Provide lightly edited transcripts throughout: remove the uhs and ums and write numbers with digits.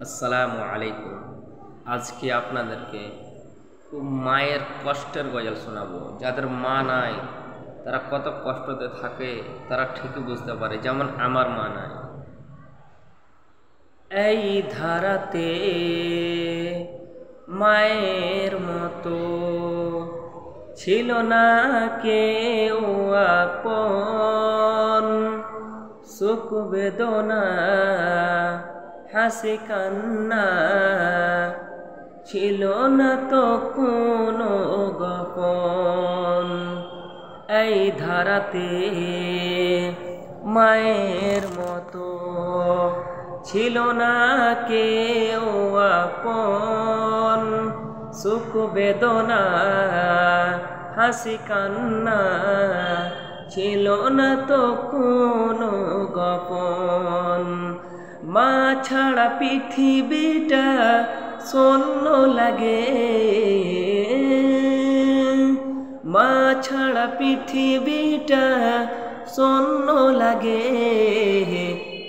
আসসালামু আলাইকুম। আজকে আপনাদেরকে খুব মায়ের কষ্টের গজল শোনাবো। যাদের মা নাই তারা কত কষ্টতে থাকে তারা ঠিকই বুঝতে পারে, যেমন আমার মা নাই। এই ধারাতে মায়ের মতো ছিল না কেউ আপন, সুখ বেদনা হাসি কান্না ছিল না তো কোনো গোপন। এই ধারাতে মায়ের মতো ছিল না কেউ আপন, সুখ বেদনা হাসি কান্না ছিল না তো কোনো গোপন। মা ছাড়া পৃথিবীটা শূন্য লাগে, মা ছাড়া পৃথিবীটা শূন্য লাগে।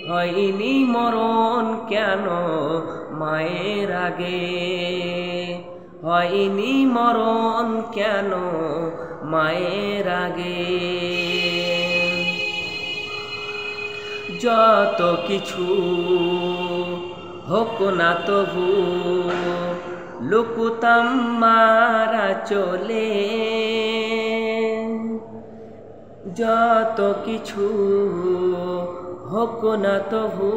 হয়নি মরণ কেন মায়ের আগে, হয়নি মরণ কেন মায়ের আগে। যত কিছু হোক না তবু লুকুতাম মারা চলে, যত কিছু হোক না তবু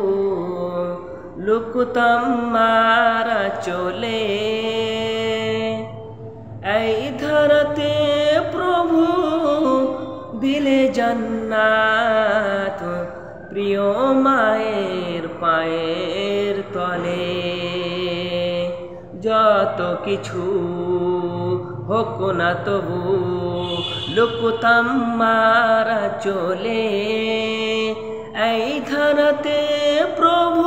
লুকুতাম মারা চলে। এই ধরতে প্রভু দিলে জান্নাত প্রিয় মায়ের পায়ের তলে। যত কিছু হোক না তবু লুকুতাম মারা চলে। এই ধরতে প্রভু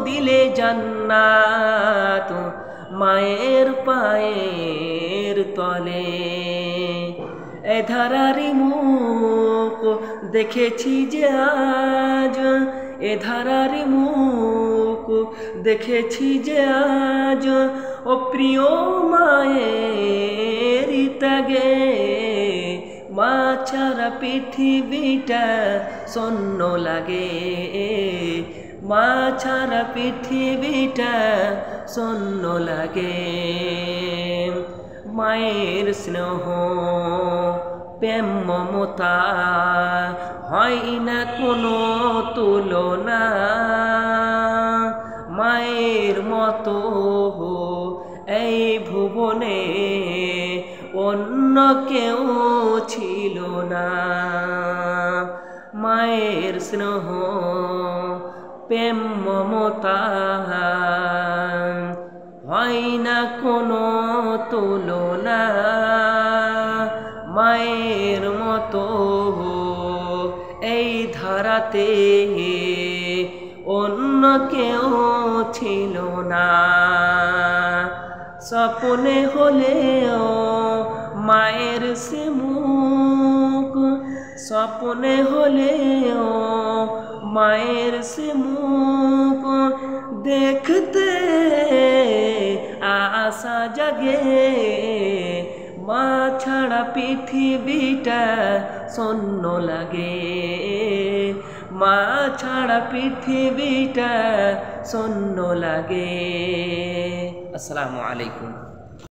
দিলে জান্নাত মায়ের পায়ের তলে। এ ধারারি মুখ দেখেছি যে আজ, এ ধারারি মুখ দেখেছি যে আজ, ও প্রিয় মায়ের ত্যাগে মা ছাড়া পৃথিবীটা শূন্য লাগে, মা ছাড়া পৃথিবীটা শূন্য লাগে। মায়ের স্নেহ প্রেম মমতা হয় না কোনো তুলনা, মায়ের মতো এই ভুবনে অন্য কেউ ছিল না। মায়ের স্নেহ প্রেম মমতা হয় না কোনো তুলনা, মায়ের মতো এই ধারাতে অন্য কেউ ছিল না। স্বপ্নে হলেও মায়ের সে মুখ, স্বপ্নে হলেও মায়ের সে মুখ দেখতে আশা জাগে। মা ছাড়া পৃথিবীটা শূন্য লাগে, মা ছাড়া পৃথিবীটা শূন্য লাগে। আসসালামু আলাইকুম।